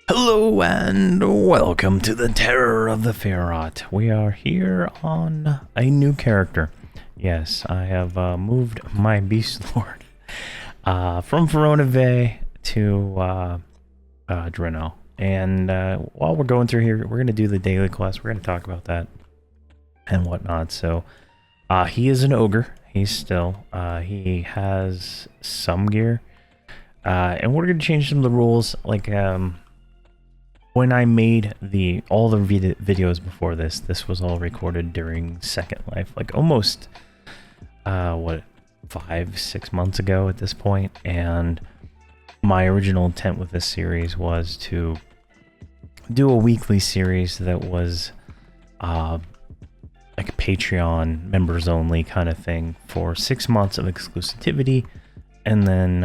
Hello and welcome to the Terror of the Feerrott. We are here on a new character. Yes, I have moved my Beast Lord from Verant to Drenel. And while we're going through here, we're going to do the daily quest. We're going to talk about that and whatnot. So he is an ogre. He has some gear. And we're going to change some of the rules. Like, when I made all the videos before this was all recorded during Second Life, like almost, 5-6 months ago at this point. And my original intent with this series was to do a weekly series that was, like a Patreon members only kind of thing for 6 months of exclusivity, and then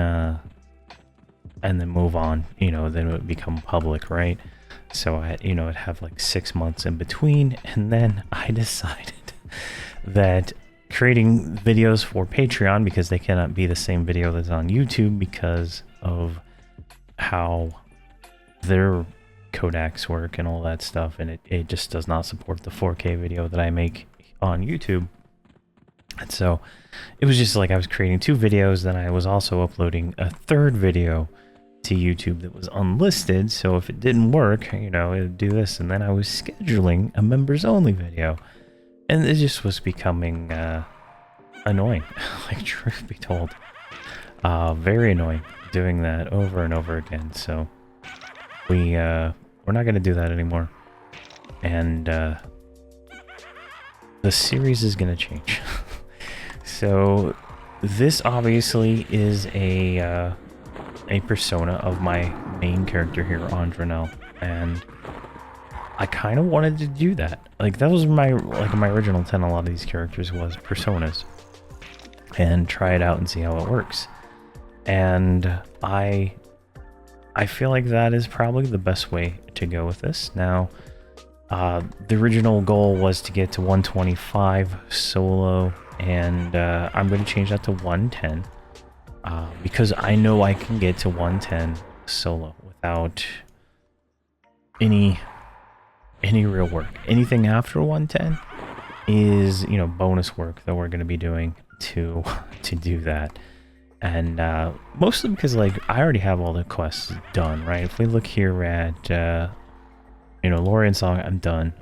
move on, then it would become public, right? So it'd have like 6 months in between, and then I decided that creating videos for Patreon, because they cannot be the same video that's on YouTube because of how their codecs work and all that stuff, and it just does not support the 4K video that I make on YouTube. And so it was just like I was creating 2 videos, then I was also uploading a 3rd video to YouTube that was unlisted, so if it didn't work, it would do this, and then I was scheduling a members only video, and it just was becoming annoying. Like, truth be told, very annoying doing that over and over again. So we're not going to do that anymore, and the series is going to change. So this obviously is a persona of my main character here on Drenel, and I kind of wanted to do that. Like, that was my original intent. A lot of these characters was personas, and try it out and see how it works. And I feel like that is probably the best way to go with this. Now, the original goal was to get to 125 solo, and I'm going to change that to 110. Because I know I can get to 110 solo without any real work. Anything after 110 is, bonus work that we're going to be doing to do that. And mostly because, like, I already have all the quests done, right? If we look here at, Lorien Song, I'm done.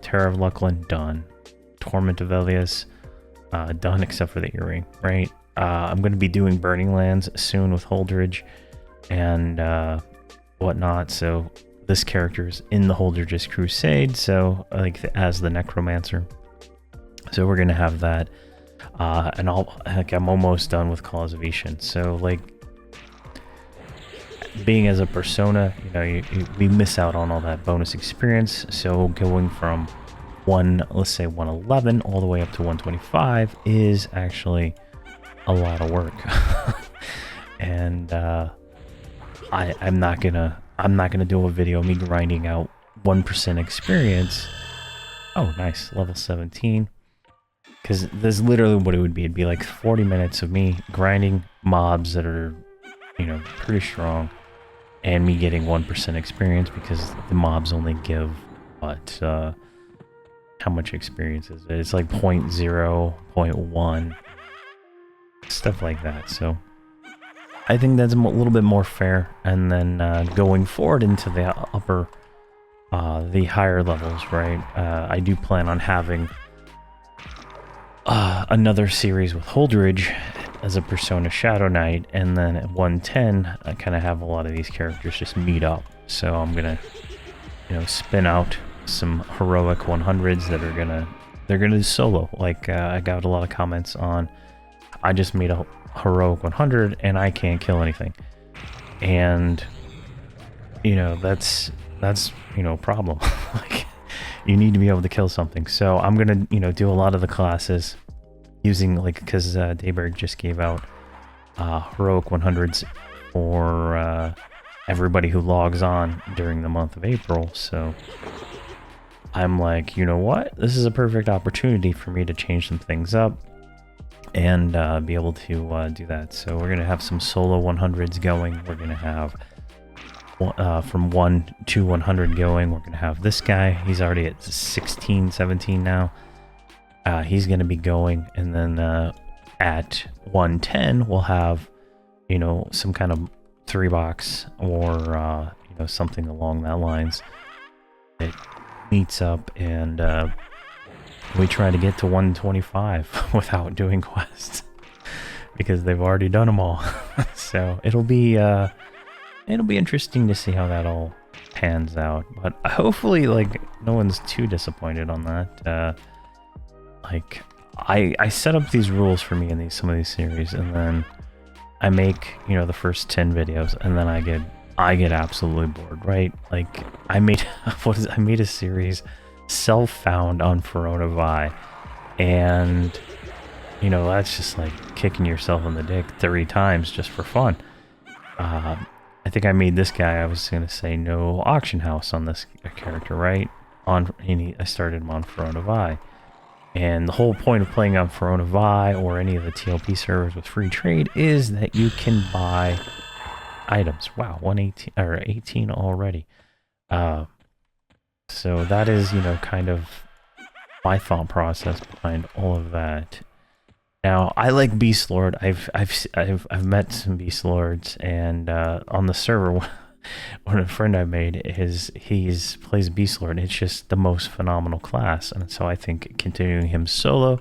Terror of Lucklin, done. Torment of Elias, done except for the earring, right? I'm going to be doing Burning Lands soon with Holdridge and whatnot. So this character is in the Holdridge's Crusade, so as the Necromancer. So we're going to have that, and I'm almost done with Cause of Ishin. So, like, being as a persona, we miss out on all that bonus experience. So going from let's say 111 all the way up to 125 is actually a lot of work. And I'm not gonna do a video of me grinding out 1% experience. Oh, nice, level 17. Because that's literally what it would be. It'd be like 40 minutes of me grinding mobs that are, pretty strong, and me getting 1% experience, because the mobs only give what, how much experience is it? It's like 0.0, 0.1. Stuff like that. So I think that's a little bit more fair. And then going forward into the the higher levels, right? I do plan on having another series with Holdridge as a persona Shadow Knight, and then at 110 I kind of have a lot of these characters just meet up. So I'm gonna spin out some heroic 100s that they're gonna solo. Like, I got a lot of comments on, I just made a heroic 100 and I can't kill anything, and that's a problem. Like, you need to be able to kill something. So I'm gonna do a lot of the classes using, like, because Dayberg just gave out heroic 100s for everybody who logs on during the month of April. So I'm like, you know what, this is a perfect opportunity for me to change some things up and be able to do that. So we're going to have some solo 100s going. We're going to have from 1 to 100 going. We're going to have this guy. He's already at 16, 17 now. He's going to be going, and then at 110, we'll have, you know, some kind of 3-box or, you know, something along that lines. It meets up, and we try to get to 125 without doing quests because they've already done them all. So it'll be interesting to see how that all pans out. But hopefully, like, no one's too disappointed on that. Like, I set up these rules for me in some of these series, and then I make, you know, the first 10 videos, and then I get absolutely bored, right? Like, I made I made a series self-found on Verant Vi, and you know, that's just like kicking yourself in the dick 30 times just for fun. I think I made this guy, I was gonna say no auction house on this character, right? I started him on Verant Vi. And the whole point of playing on Verant Vi or any of the TLP servers with free trade is that you can buy items. Wow, 118 or 18 already. So that is, you know, kind of my thought process behind all of that. Now, I like Beast Lord. I've met some Beast Lords, and on the server, when a friend I made plays Beast Lord, it's just the most phenomenal class, and so I think continuing him solo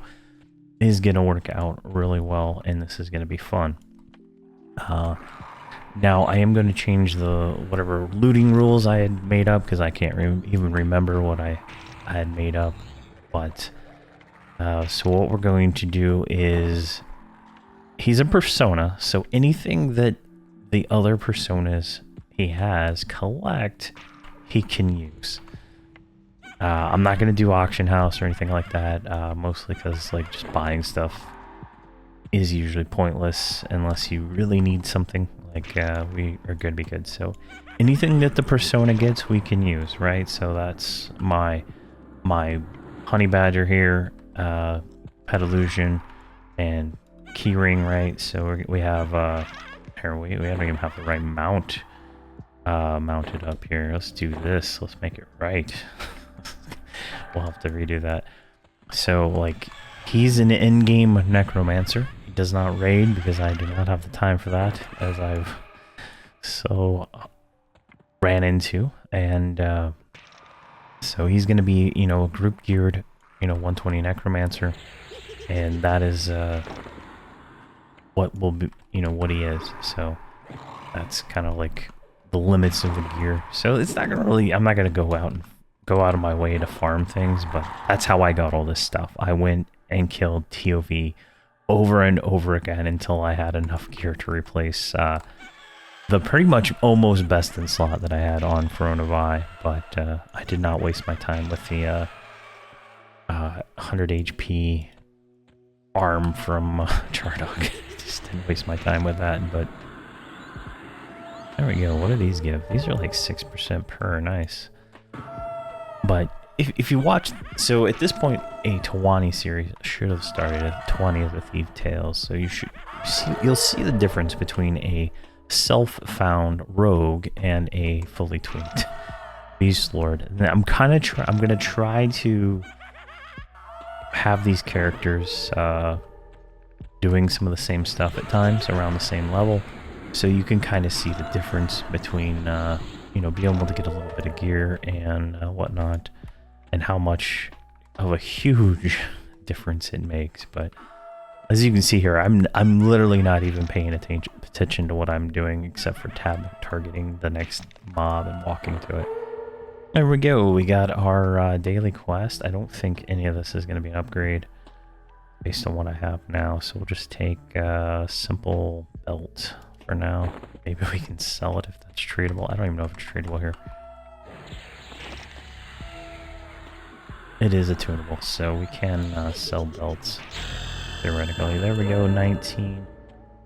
is gonna work out really well, and this is gonna be fun. Now I am going to change the whatever looting rules I had made up, because I can't even remember what I had made up. But so what we're going to do is, he's a persona, so anything that the other personas he has collect, he can use. I'm not going to do auction house or anything like that, mostly because, like, just buying stuff is usually pointless unless you really need something. Like, we are going to be good. So anything that the persona gets, we can use, right? So that's my honey badger here, pet illusion, and keyring, right? So we have here we don't even have the right mount mounted up here. Let's do this. Let's make it right. We'll have to redo that. So, like, he's an in-game necromancer. He does not raid because I do not have the time for that, as I've so ran into. And so he's going to be, you know, group geared, you know, 120 necromancer, and that is what will be, you know, what he is. So that's kind of like the limits of the gear. So it's not gonna really, I'm not gonna go out of my way to farm things, but that's how I got all this stuff. I went and killed TOV over and over again until I had enough gear to replace the pretty much almost best in slot that I had on Verant Vi, but I did not waste my time with the 100 HP arm from Chardog. Just didn't waste my time with that, but there we go. What do these give? These are like 6% per, nice. But if you watch, so at this point, a Tawani series should have started at 20 of the Thief Tales. So you'll see the difference between a self-found rogue and a fully tweaked Beast Lord. And I'm gonna try to have these characters doing some of the same stuff at times around the same level, so you can kind of see the difference between you know, being able to get a little bit of gear and whatnot, and how much of a huge difference it makes. But as you can see here, I'm literally not even paying attention to what I'm doing, except for targeting the next mob and walking to it. There we go. We got our daily quest. I don't think any of this is going to be an upgrade based on what I have now, so we'll just take a simple belt for now. Maybe we can sell it if that's tradable. I don't even know if it's tradable here. It is attunable, so we can sell belts theoretically. There we go, 19.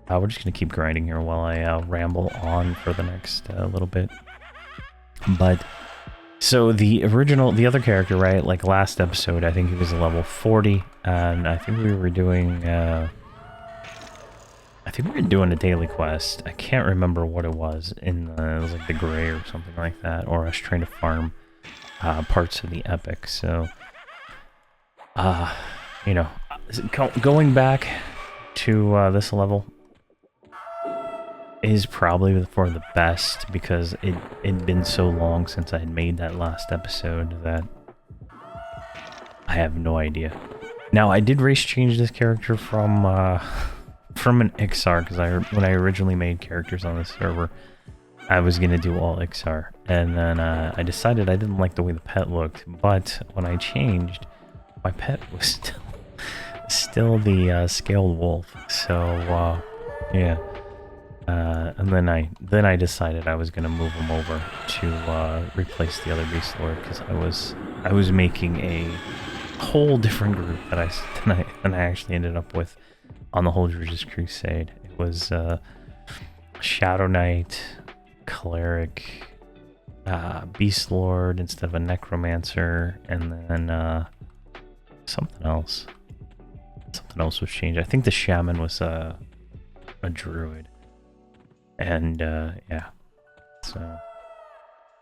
We're just going to keep grinding here while I ramble on for the next little bit. But so the other character, right, like last episode, I think he was a level 40, and I think we were doing, I I think we were doing a daily quest. I can't remember what it was. It was like the Gray or something like that. Or I was trying to farm parts of the Epic. So, you know, going back to this level is probably for the best because it'd been so long since I had made that last episode that I have no idea. Now, I did race change this character from an XR because when I originally made characters on this server, I was gonna do all XR, and then I decided I didn't like the way the pet looked. But when I changed, my pet was still the scaled wolf. So yeah. And then I decided I was gonna move him over to replace the other beast lord because I was making a whole different group than I actually ended up with on the Holdridge's Crusade. It was Shadow Knight, Cleric, Beast Lord instead of a Necromancer, and then something else. Something else was changed. I think the Shaman was a Druid. And yeah, so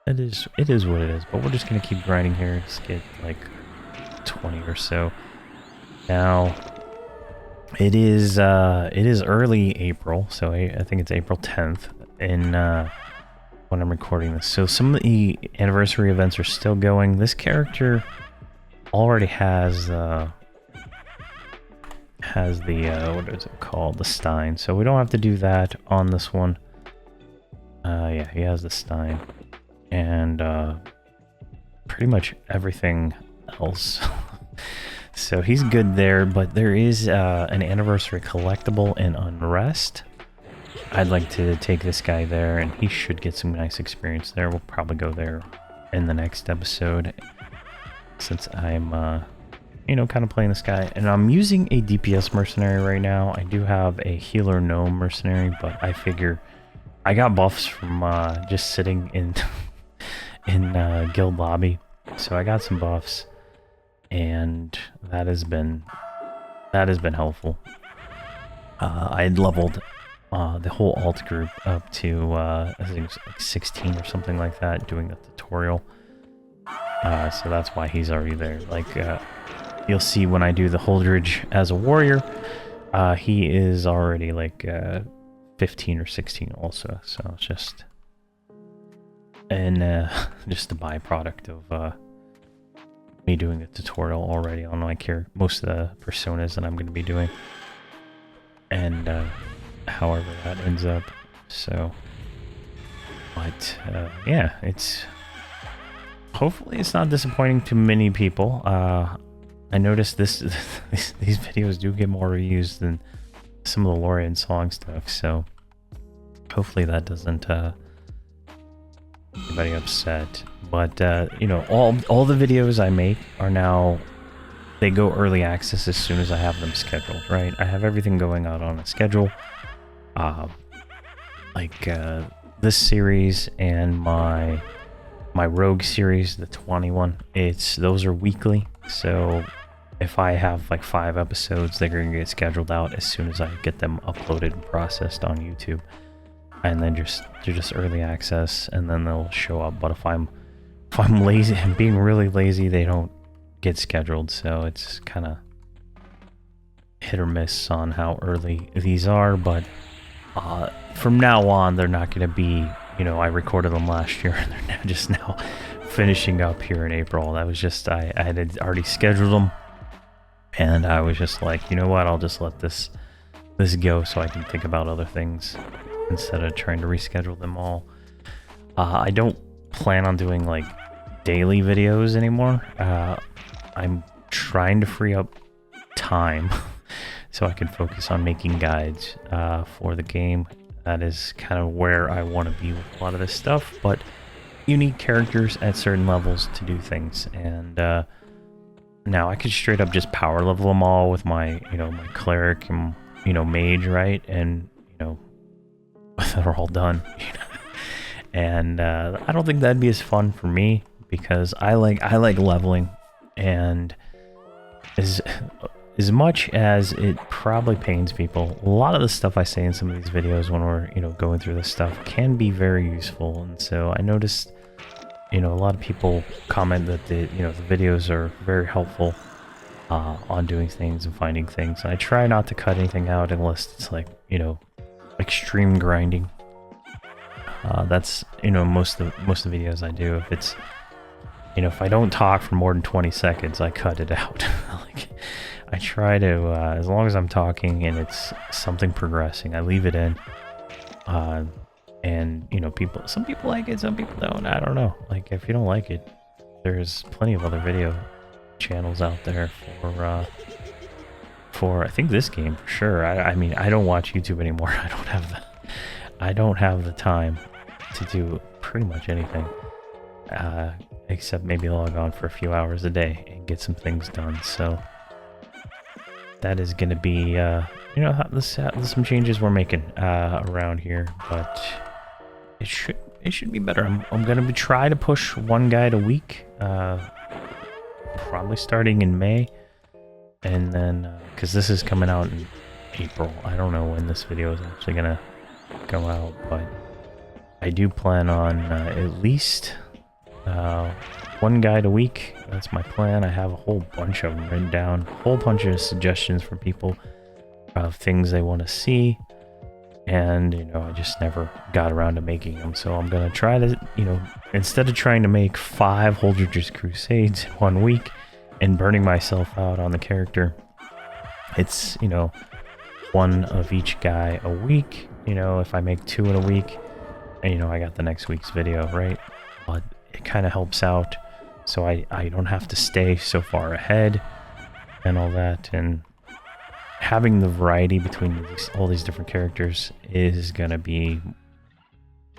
it is what it is. But we're just gonna keep grinding here. Let's get like 20 or so. Now it is early April, so I think it's April 10th in when I'm recording this. So some of the anniversary events are still going. This character already has the what is it called, the Stein, so we don't have to do that on this one. Yeah, he has the Stein, and pretty much everything else. So he's good there, but there is an anniversary collectible in Unrest. I'd like to take this guy there, and he should get some nice experience there. We'll probably go there in the next episode, since I'm you know, kind of playing this guy. And I'm using a DPS mercenary right now. I do have a healer gnome mercenary, but I figure I got buffs from just sitting in guild lobby, so I got some buffs, and that has been helpful. I had leveled the whole alt group up to I think it was like 16 or something like that, doing the tutorial. So that's why he's already there. Like you'll see when I do the Holdridge as a warrior, he is already like 15 or 16 also, so it's just just a byproduct of me doing the tutorial already on like most of the personas that I'm going to be doing, and however that ends up. So, but yeah, hopefully it's not disappointing to many people. I noticed these videos do get more views than some of the Lorien song stuff, so hopefully that doesn't anybody upset. But you know, all the videos I make are now, they go early access as soon as I have them scheduled, right? I have everything going out on a schedule. Like this series and my Rogue series, the 21, those are weekly, so if I have like 5 episodes, they're gonna get scheduled out as soon as I get them uploaded and processed on YouTube, and then they're just early access, and then they'll show up. But if I'm lazy and being really lazy, they don't get scheduled, so it's kind of hit or miss on how early these are. But from now on, they're not gonna be, you know, I recorded them last year and they're just now finishing up here in April. That was just, I had already scheduled them, and I was just like, you know what, I'll just let this go so I can think about other things instead of trying to reschedule them all. I don't plan on doing like daily videos anymore. I'm trying to free up time so I can focus on making guides for the game. That is kind of where I want to be with a lot of this stuff, but you need characters at certain levels to do things, and now I could straight up just power level them all with my, you know, my cleric and, you know, mage, right? And, you know, they're all done, you know? And I don't think that'd be as fun for me, because I like leveling, and as much as it probably pains people, a lot of the stuff I say in some of these videos when we're, going through this stuff can be very useful. And so I noticed, a lot of people comment that the videos are very helpful on doing things and finding things. I try not to cut anything out unless it's like, extreme grinding. That's, most of the videos I do. If it's, if I don't talk for more than 20 seconds, I cut it out. Like, I try to, as long as I'm talking and it's something progressing, I leave it in. And, some people like it, some people don't. I don't know. Like, if you don't like it, there's plenty of other video channels out there for I think this game for sure. I mean, I don't watch YouTube anymore. I don't have the time to do pretty much anything. Except maybe log on for a few hours a day and get some things done. So that is going to be, there's some changes we're making around here, but it should be better. I'm going to try to push one guide a week, probably starting in May, and then because this is coming out in April. I don't know when this video is actually going to go out, but I do plan on at least one guide a week. That's my plan. I have a whole bunch of them written down, a whole bunch of suggestions for people of things they want to see, and I just never got around to making them. So I'm gonna try to, instead of trying to make 5 Holdridge's Crusades in 1 week and burning myself out on the character, it's one of each guy a week. If I make 2 in a week, and I got the next week's video, right? But it kind of helps out, so I don't have to stay so far ahead and all that. And having the variety between all these different characters is going to be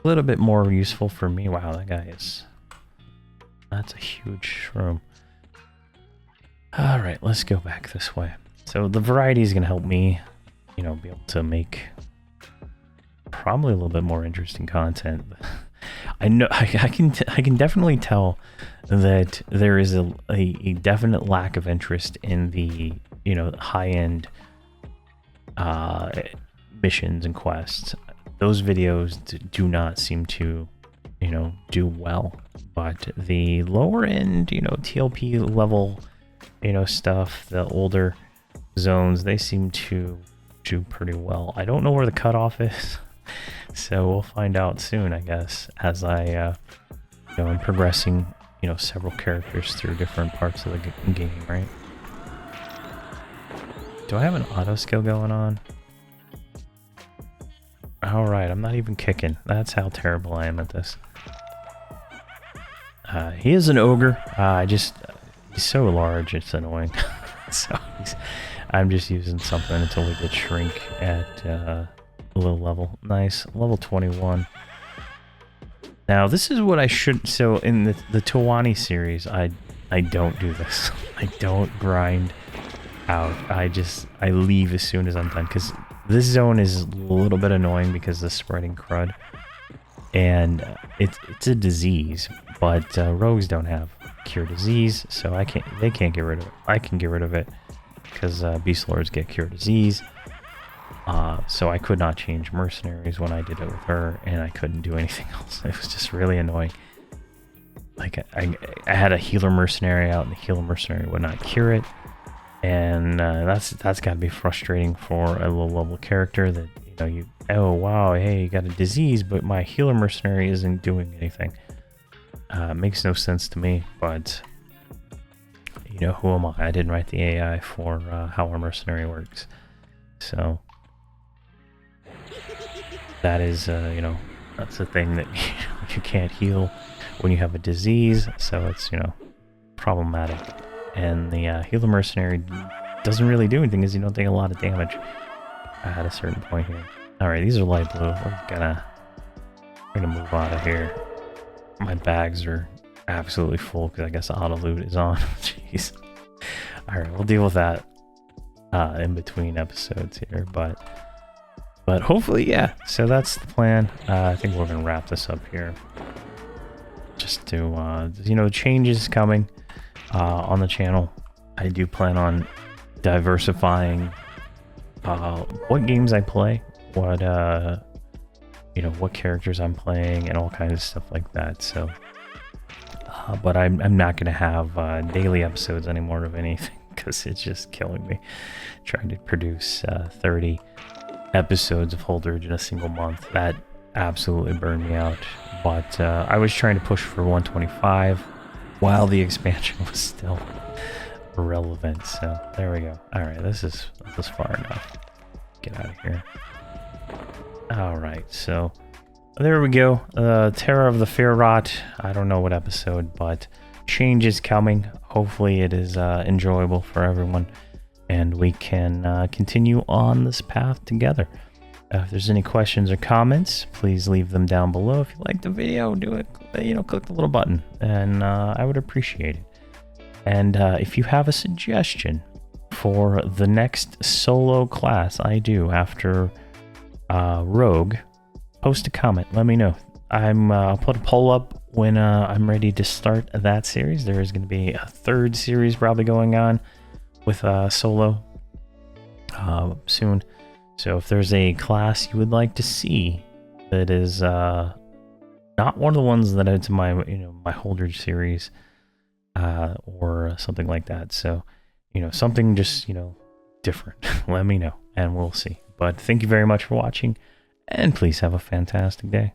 a little bit more useful for me. Wow, that's a huge shroom. Alright, let's go back this way. So the variety is going to help me, be able to make probably a little bit more interesting content. I know I can definitely tell that there is a definite lack of interest in the high-end missions and quests. Those videos do not seem to do well, but the lower end TLP level stuff, the older zones, they seem to do pretty well. I don't know where the cutoff is. So we'll find out soon, I guess, as I am progressing, several characters through different parts of the game, right? Do I have an auto skill going on? Alright, I'm not even kicking. That's how terrible I am at this. He is an ogre. He's so large, it's annoying. So I'm just using something until we get shrink at low level. Nice. Level 21. Now, this is what I should... So, in the 21 series, I don't do this. I don't grind out. I leave as soon as I'm done, because this zone is a little bit annoying because of the spreading crud. And it's a disease, but rogues don't have cure disease, so they can't get rid of it. I can get rid of it, because Beast Lords get cure disease. So I could not change mercenaries when I did it with her, and I couldn't do anything else. It was just really annoying. Like, I had a healer mercenary out, and the healer mercenary would not cure it. And that's got to be frustrating for a low-level character that, oh, wow, hey, you got a disease, but my healer mercenary isn't doing anything. Makes no sense to me, but, who am I? I didn't write the AI for how our mercenary works. So... that is, that's the thing that you can't heal when you have a disease, so it's, problematic. And the healer mercenary doesn't really do anything, because you don't take a lot of damage at a certain point here. Alright, these are light blue. We're gonna move out of here. My bags are absolutely full, because I guess auto loot is on. Jeez. Alright, we'll deal with that in between episodes here, but hopefully, yeah. So that's the plan. I think we're going to wrap this up here. Just to, changes coming on the channel. I do plan on diversifying what games I play, what you know, what characters I'm playing, and all kinds of stuff like that. So, but I'm not gonna have daily episodes anymore of anything because it's just killing me trying to produce 30 episodes of Holdridge in a single month. That absolutely burned me out. But I was trying to push for 125 while the expansion was still relevant. So there we go. All right, this is far enough. Get out of here. All right, so there we go. Terror of the Feerrott. I don't know what episode, but change is coming. Hopefully it is enjoyable for everyone, and we can continue on this path together. If there's any questions or comments, please leave them down below. If you like the video, do it. You know, click the little button, and I would appreciate it. And if you have a suggestion for the next solo class I do after Rogue, post a comment. Let me know. I'll put a poll up when I'm ready to start that series. There is going to be a third series probably going on with solo soon. So if there's a class you would like to see that is not one of the ones that it's my my Holdridge series or something like that, so something just different, let me know and we'll see. But thank you very much for watching, and please have a fantastic day.